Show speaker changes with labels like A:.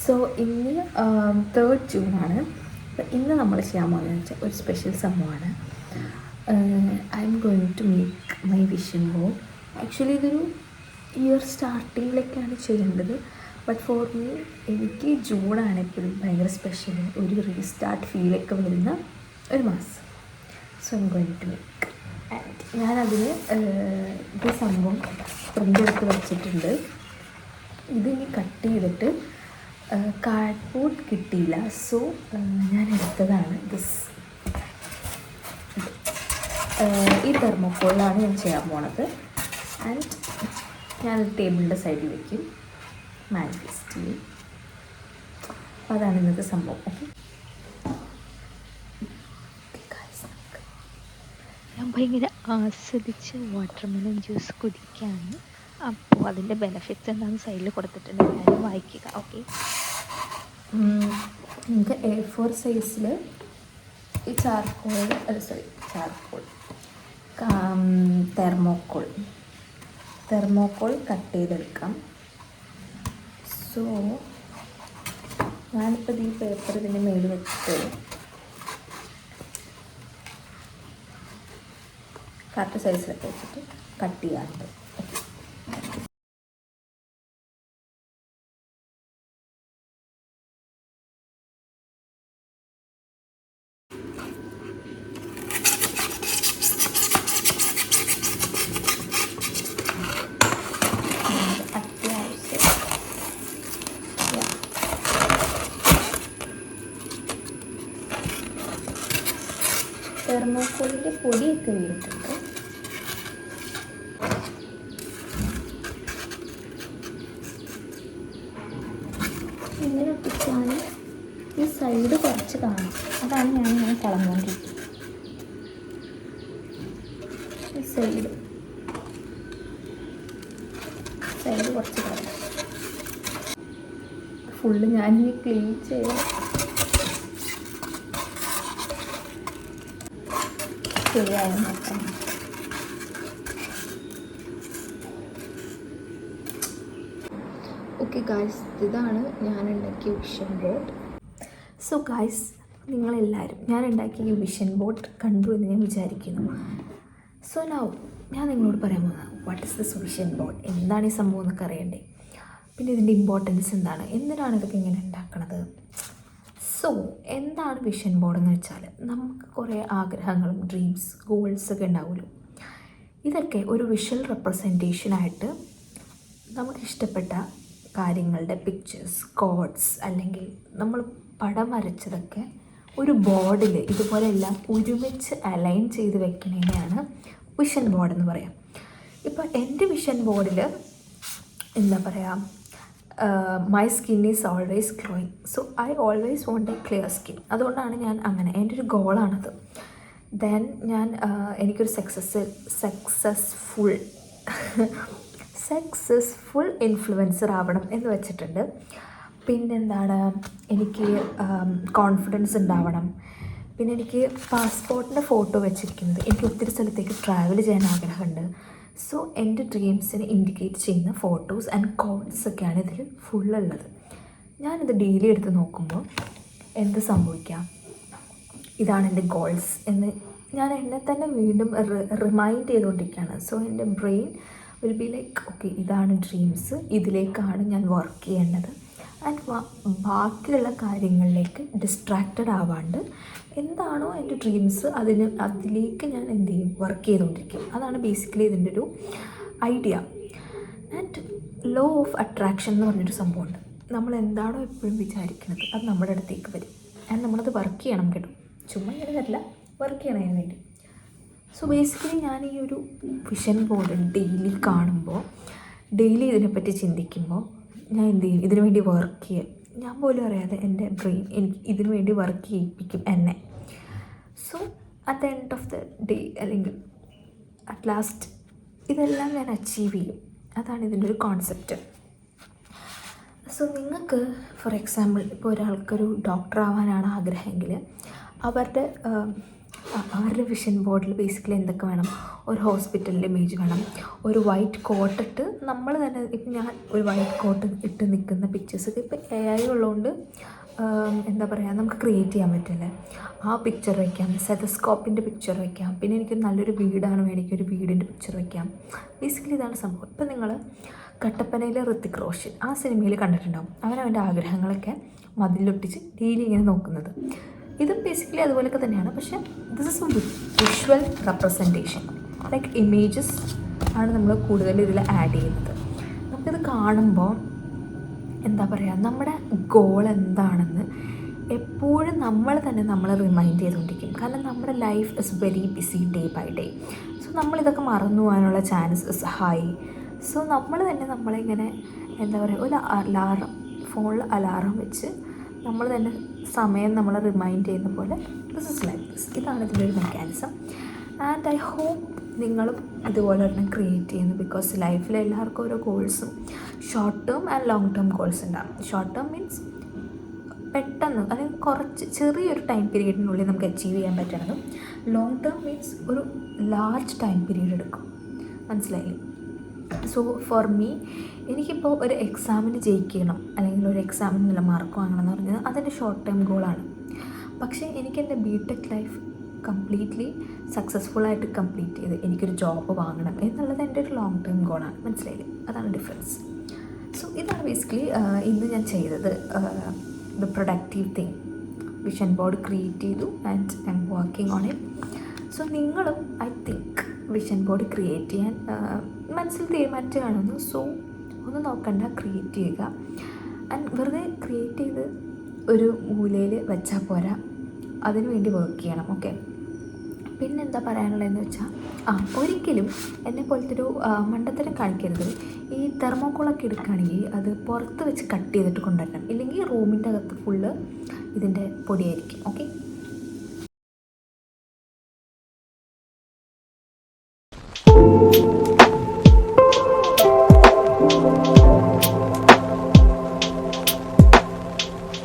A: So ഇന്ന് 3rd ജൂണാണ്. അപ്പോൾ ഇന്ന് നമ്മൾ ചെയ്യാൻ പോകുന്നത് വെച്ചാൽ ഒരു സ്പെഷ്യൽ സംഭവമാണ്. I'm going to make my vision board. Actually ഇതൊരു ഇയർ സ്റ്റാർട്ടിങ്ങിലൊക്കെയാണ് ചെയ്യേണ്ടത്. ബട്ട് ഫോർ മീ എനിക്ക് ജൂണാണ് എപ്പോഴും ഭയങ്കര സ്പെഷ്യൽ, ഒരു റീസ്റ്റാർട്ട് ഫീലൊക്കെ വരുന്ന ഒരു മാസം. So I'm going to make. And ഞാനതിന് ഇത് സംഭവം പ്രിൻ്റ് എടുത്ത് വെച്ചിട്ടുണ്ട്. ഇതിനി കട്ട് ചെയ്തിട്ട് കാർഡ്ബോർഡ് കിട്ടിയില്ല, സോ ഞാൻ എടുത്തതാണ് ദിസ്. ഈ തെർമോക്കോളിലാണ് ഞാൻ ചെയ്യാൻ പോണത്. ആൻഡ് ഞാനൊരു ടേബിളിൻ്റെ സൈഡിൽ വയ്ക്കും, മാനിഫെസ്റ്റ് ചെയ്യും. അപ്പോൾ അതാണ് ഇന്നത്തെ സംഭവം. ഓക്കെ,
B: ഞാൻ ഭയങ്കര ആസ്വദിച്ച് വാട്ടർമെലൺ ജ്യൂസ് കുടിക്കുകയാണ്. അപ്പോൾ അതിൻ്റെ ബെനിഫിറ്റ്സ് എന്താണെന്ന് സൈഡിൽ കൊടുത്തിട്ടുണ്ട്, എല്ലാവരും വായിക്കുക. ഓക്കെ,
A: നിങ്ങൾക്ക് A4 സൈസിൽ ഈ തെർമോക്കോൾ കട്ട് ചെയ്തെടുക്കാം. സോ ഞാനിപ്പോൾ ഈ പേപ്പർ ഇതിൻ്റെ മേളിൽ വെച്ചിട്ട് കറക്റ്റ് സൈസിലൊക്കെ വെച്ചിട്ട് കട്ട് ചെയ്യാറുണ്ട്. തെർമോക്കോളിൻ്റെ പൊടിയൊക്കെ വീണിട്ടുണ്ട്. ഇങ്ങനെ ഒട്ടിച്ചാൽ ഈ സൈഡ് കുറച്ച് കാണും, അതാണ് ഞാനിങ്ങനെ കളഞ്ഞുകൊണ്ടിരിക്കുന്നത്. ഈ സൈഡ് കുറച്ച് കാണും. ഫുള്ള് ഞാനിനി ക്ലീൻ ചെയ്യാം. ശരിയായി നോക്കാം. ഓക്കെ ഗായ്സ്, ഇതാണ് ഞാൻ ഉണ്ടാക്കിയ വിഷൻ ബോർഡ്. സോ ഗായ്സ്, നിങ്ങളെല്ലാവരും ഞാൻ ഉണ്ടാക്കിയ വിഷൻ ബോർഡ് കണ്ടു എന്ന് ഞാൻ വിചാരിക്കുന്നു. സോ നൗ ഞാൻ നിങ്ങളോട് പറയാൻ പോകുന്നത് what is this vision board, എന്താണ് ഈ സംഭവം എന്നൊക്കെ അറിയണ്ടേ, പിന്നെ ഇതിൻ്റെ ഇമ്പോർട്ടൻസ് എന്താണ്, എന്തിനാണ് ഇതൊക്കെ ഇങ്ങനെ ഉണ്ടാക്കണത്. സോ എന്താണ് വിഷൻ ബോർഡ് എന്ന് വെച്ചാൽ, നമുക്ക് കുറേ ആഗ്രഹങ്ങളും ഡ്രീംസ് ഗോൾസൊക്കെ ഉണ്ടാവുമല്ലോ. ഇതൊക്കെ ഒരു വിഷ്വൽ റെപ്രസെൻറ്റേഷനായിട്ട് നമുക്കിഷ്ടപ്പെട്ട കാര്യങ്ങളുടെ പിക്ചേഴ്സ്, കോഡ്സ്, അല്ലെങ്കിൽ നമ്മൾ പടം വരച്ചതൊക്കെ ഒരു ബോർഡിൽ ഇതുപോലെ എല്ലാം ഒരുമിച്ച് അലൈൻ ചെയ്ത് വെക്കണേനെയാണ് വിഷൻ ബോർഡ് എന്ന് പറയാം. ഇപ്പോൾ എൻ്റെ വിഷൻ ബോർഡിൽ എന്താ പറയുക, my skin is always glowing, so I always won't A clear skin. അതുകൊണ്ടാണ് ഞാൻ അങ്ങനെ, എൻ്റെ ഒരു ഗോളാണത്. ദെൻ ഞാൻ എനിക്കൊരു സക്സസ്ഫുൾ ഇൻഫ്ലുവൻസർ ആവണം എന്ന് വെച്ചിട്ടുണ്ട്. പിന്നെന്താണ്, എനിക്ക് കോൺഫിഡൻസ് ഉണ്ടാവണം. പിന്നെ എനിക്ക് പാസ്പോർട്ടിൻ്റെ ഫോട്ടോ വെച്ചിരിക്കുന്നത്, എനിക്ക് ഒത്തിരി സ്ഥലത്തേക്ക് ട്രാവൽ ചെയ്യാൻ ആഗ്രഹമുണ്ട്. സോ എൻ്റെ ഡ്രീംസിനെ ഇൻഡിക്കേറ്റ് ചെയ്യുന്ന ഫോട്ടോസ് ആൻഡ് കോഡ്സ് ഒക്കെയാണ് ഇതിൽ ഫുള്ളുള്ളത്. ഞാനിത് ഡെയിലി എടുത്ത് നോക്കുമ്പോൾ എന്ത് സംഭവിക്കാം, ഇതാണ് എൻ്റെ ഗോൾസ് എന്ന് ഞാൻ എന്നെ തന്നെ വീണ്ടും റിമൈൻഡ് ചെയ്തുകൊണ്ടിരിക്കുകയാണ്. സോ എൻ്റെ brain will be like okay, ഇതാണ് ഡ്രീംസ്, ഇതിലേക്കാണ് ഞാൻ വർക്ക് ചെയ്യേണ്ടത്. ആൻഡ് ബാക്കിയുള്ള കാര്യങ്ങളിലേക്ക് ഡിസ്ട്രാക്റ്റഡ് ആവാണ്ട് എന്താണോ എൻ്റെ ഡ്രീംസ് അതിലേക്ക് ഞാൻ എന്ത് ചെയ്യും, വർക്ക് ചെയ്തുകൊണ്ടിരിക്കും. അതാണ് ബേസിക്കലി ഇതിൻ്റെ ഒരു idea. And law of attraction എന്ന് പറഞ്ഞൊരു സംഭവമുണ്ട്. നമ്മൾ എന്താണോ എപ്പോഴും വിചാരിക്കുന്നത് അത് നമ്മുടെ അടുത്തേക്ക് വരും. ആൻഡ് നമ്മളത് വർക്ക് ചെയ്യണം കേട്ടോ, ചുമ്മാ ഇങ്ങനെ വരില്ല, വർക്ക് ചെയ്യണം അതിന് വേണ്ടി. സോ ബേസിക്കലി ഞാൻ ഈ ഒരു വിഷൻ ബോർഡ് ഡെയിലി കാണുമ്പോൾ, ഡെയിലി ഇതിനെപ്പറ്റി ചിന്തിക്കുമ്പോൾ ഞാൻ എന്ത് ചെയ്യും, ഇതിനു വേണ്ടി വർക്ക് ചെയ്യും. ഞാൻ പോലും അറിയാതെ എൻ്റെ ബ്രെയിൻ എനിക്ക് ഇതിനു വേണ്ടി വർക്ക് ചെയ്യിപ്പിക്കും എന്നെ. So at the end of the day, അല്ലെങ്കിൽ അറ്റ് ലാസ്റ്റ് ഇതെല്ലാം ഞാൻ അച്ചീവ് ചെയ്യും. അതാണ് ഇതിൻ്റെ ഒരു കോൺസെപ്റ്റ്. സോ നിങ്ങൾക്ക് ഫോർ എക്സാമ്പിൾ ഇപ്പോൾ ഒരാൾക്കൊരു ഡോക്ടർ ആവാനാണ് ആഗ്രഹമെങ്കിൽ അവരുടെ വിഷൻ ബോർഡിൽ ബേസിക്കലി എന്തൊക്കെ വേണം, ഒരു ഹോസ്പിറ്റലിൻ്റെ ഇമേജ് വേണം, ഒരു വൈറ്റ് കോട്ട് ഇട്ട് നമ്മൾ തന്നെ, ഇപ്പം ഞാൻ ഒരു വൈറ്റ് കോട്ട് ഇട്ട് നിൽക്കുന്ന പിക്ചേഴ്സൊക്കെ ഇപ്പം AI ഉള്ളതുകൊണ്ട് എന്താ പറയുക, നമുക്ക് ക്രിയേറ്റ് ചെയ്യാൻ പറ്റില്ലേ. ആ പിക്ചർ വയ്ക്കാം, സെതസ്കോപ്പിൻ്റെ പിക്ചർ വയ്ക്കാം. പിന്നെ എനിക്കൊരു നല്ലൊരു വീടാണ് വേണമെങ്കിൽ ഒരു വീടിൻ്റെ പിക്ചർ വയ്ക്കാം. ബേസിക്കലി ഇതാണ് സംഭവം. ഇപ്പം നിങ്ങൾ കട്ടപ്പനയിലെ ഋത്തിക് റോഷൻ ആ സിനിമയിൽ കണ്ടിട്ടുണ്ടാവും, അവൻ്റെ ആഗ്രഹങ്ങളൊക്കെ മതിലൊട്ടിച്ച് ഡെയിലി ഇങ്ങനെ നോക്കുന്നത്. ഇതും ബേസിക്കലി അതുപോലെയൊക്കെ തന്നെയാണ്, പക്ഷേ this is A visual representation, like images ആണ് നമ്മൾ കൂടുതൽ ഇതിൽ ആഡ് ചെയ്യുന്നത്. നമുക്കിത് കാണുമ്പോൾ എന്താ പറയുക, നമ്മുടെ ഗോൾ എന്താണെന്ന് എപ്പോഴും നമ്മൾ തന്നെ നമ്മളെ റിമൈൻഡ് ചെയ്തുകൊണ്ടിരിക്കും. കാരണം നമ്മുടെ life is very busy day by day. So നമ്മളിതൊക്കെ മറന്നു പോകാനുള്ള ചാൻസസ് ഹൈ. സോ നമ്മൾ തന്നെ നമ്മളിങ്ങനെ എന്താ പറയുക, ഒരു അലാറം, ഫോണിൽ അലാറം വെച്ച് നമ്മൾ തന്നെ സമയം നമ്മളെ റിമൈൻഡ് ചെയ്യുന്ന പോലെ ദിസ് ഇസ് ലൈക്ക് ദിസ്. ഇതാണ് ഇതിൻ്റെ ഒരു മെക്കാനിസം. ആൻഡ് ഐ ഹോപ്പ് നിങ്ങളും ഇതുപോലെ തന്നെ ക്രിയേറ്റ് ചെയ്യുന്നു. ബിക്കോസ് ലൈഫിൽ എല്ലാവർക്കും ഓരോ ഗോൾസും short term and long term goals ഉണ്ടാകും. ഷോർട്ട് ടേം മീൻസ് പെട്ടെന്ന്, അല്ലെങ്കിൽ കുറച്ച് ചെറിയൊരു ടൈം പീരീഡിനുള്ളിൽ നമുക്ക് അച്ചീവ് ചെയ്യാൻ പറ്റണതും, ലോങ് ടേം മീൻസ് ഒരു ലാർജ് ടൈം പീരീഡ് എടുക്കും. മനസ്സിലായില്ലേ? സോ ഫോർ മീ, എനിക്കിപ്പോൾ ഒരു എക്സാമിന് ജയിക്കണം അല്ലെങ്കിൽ ഒരു എക്സാമിന് നല്ല മാർക്ക് വാങ്ങണം എന്ന് പറഞ്ഞത് അതെൻ്റെ ഷോർട്ട് ടൈം ഗോളാണ്. പക്ഷേ എനിക്കെൻ്റെ BTech ലൈഫ് കംപ്ലീറ്റ്ലി സക്സസ്ഫുള്ളായിട്ട് കംപ്ലീറ്റ് ചെയ്ത് എനിക്കൊരു ജോബ് വാങ്ങണം എന്നുള്ളത് എൻ്റെ ഒരു ലോങ് ടേം ഗോളാണ്. മനസ്സിലായില്ലേ? അതാണ് ഡിഫറൻസ്. സോ ഇതാണ് ബേസിക്കലി ഇന്ന് ഞാൻ ചെയ്തത്. The productive thing, vision board create ചെയ്തു and I'm working on it. So നിങ്ങളും I think vision board create ചെയ്യാൻ മനസ്സിൽ തീരുമാനിച്ച് കാണുന്നു. സോ ഒന്നും നോക്കണ്ട, ക്രിയേറ്റ് ചെയ്യുക. ആൻഡ് വെറുതെ ക്രിയേറ്റ് ചെയ്ത് ഒരു മൂലയിൽ വെച്ചാൽ പോരാ, അതിനു വേണ്ടി വർക്ക് ചെയ്യണം. ഓക്കെ, പിന്നെന്താ പറയാനുള്ളതെന്ന് വെച്ചാൽ, ഒരിക്കലും എന്നെ പോലത്തെ ഒരു മണ്ടത്തരം കാണിക്കരുത്. ഈ തെർമോക്കോളൊക്കെ എടുക്കുകയാണെങ്കിൽ അത് പുറത്ത് വെച്ച് കട്ട് ചെയ്തിട്ട് കൊണ്ടുവരണം, ഇല്ലെങ്കിൽ റൂമിൻ്റെ അകത്ത് ഫുള്ള് ഇതിൻ്റെ പൊടിയായിരിക്കും. ഓക്കെ.